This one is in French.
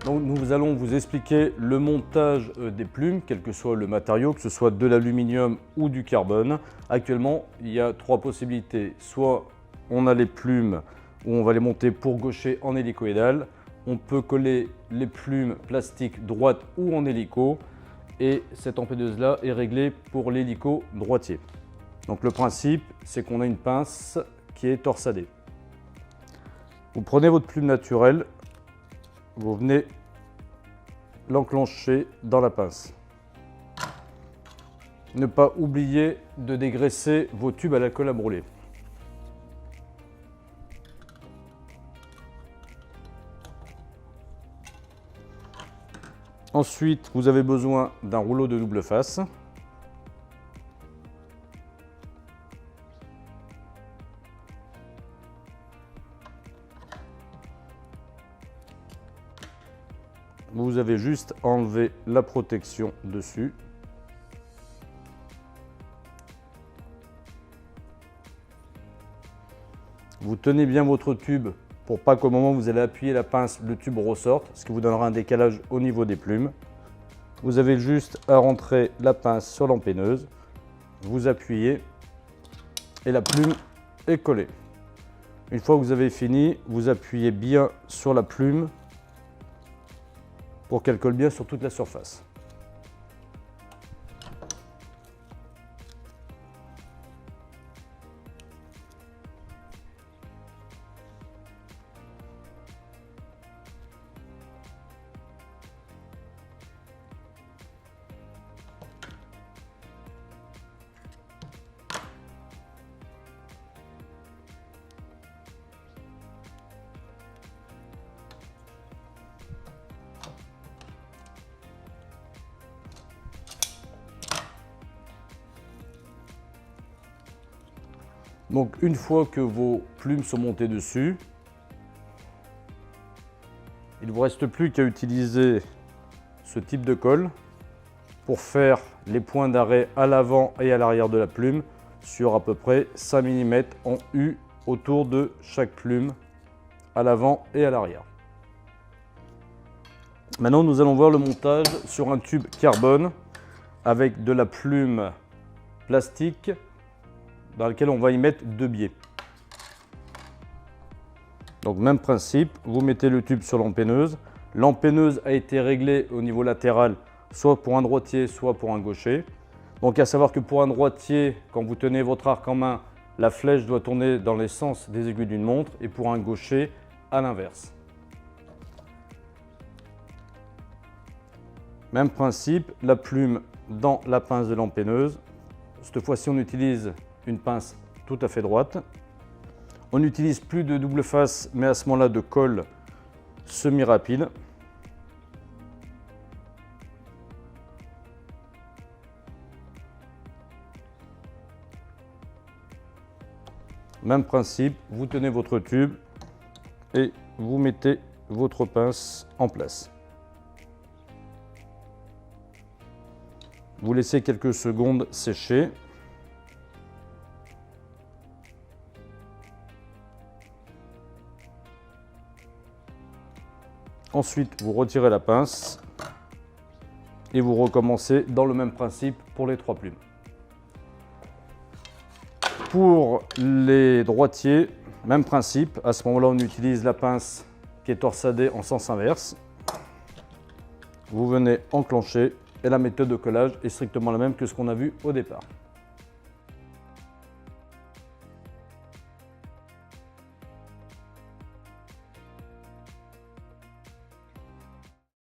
Donc nous allons vous expliquer le montage des plumes, quel que soit le matériau, que ce soit de l'aluminium ou du carbone. Actuellement, il y a trois possibilités. Soit on a les plumes où on va les monter pour gaucher en hélicoïdal. On peut coller les plumes plastiques droites ou en hélico. Et cette empéneuse-là est réglée pour l'hélico droitier. Donc le principe, c'est qu'on a une pince qui est torsadée. Vous prenez votre plume naturelle, vous venez l'enclencher dans la pince. Ne pas oublier de dégraisser vos tubes à l'alcool à brûler. Ensuite, vous avez besoin d'un rouleau de double face. Vous avez juste à enlever la protection dessus. Vous tenez bien votre tube pour pas qu'au moment où vous allez appuyer la pince, le tube ressorte, ce qui vous donnera un décalage au niveau des plumes. Vous avez juste à rentrer la pince sur l'empéneuse, vous appuyez et la plume est collée. Une fois que vous avez fini, vous appuyez bien sur la plume pour qu'elle colle bien sur toute la surface. Donc une fois que vos plumes sont montées dessus, il ne vous reste plus qu'à utiliser ce type de colle pour faire les points d'arrêt à l'avant et à l'arrière de la plume sur à peu près 5 mm en U autour de chaque plume à l'avant et à l'arrière. Maintenant nous allons voir le montage sur un tube carbone avec de la plume plastique dans lequel on va y mettre deux biais. Donc même principe, vous mettez le tube sur l'empéneuse. L'empéneuse a été réglée au niveau latéral, soit pour un droitier, soit pour un gaucher. Donc à savoir que pour un droitier, quand vous tenez votre arc en main, la flèche doit tourner dans les sens des aiguilles d'une montre, et pour un gaucher, à l'inverse. Même principe, la plume dans la pince de l'empéneuse. Cette fois-ci, on utilise une pince tout à fait droite. On n'utilise plus de double face, mais à ce moment-là de colle semi-rapide. Même principe, vous tenez votre tube et vous mettez votre pince en place. Vous laissez quelques secondes sécher. Ensuite, vous retirez la pince et vous recommencez dans le même principe pour les trois plumes. Pour les droitiers, même principe. À ce moment-là, on utilise la pince qui est torsadée en sens inverse. Vous venez enclencher et la méthode de collage est strictement la même que ce qu'on a vu au départ.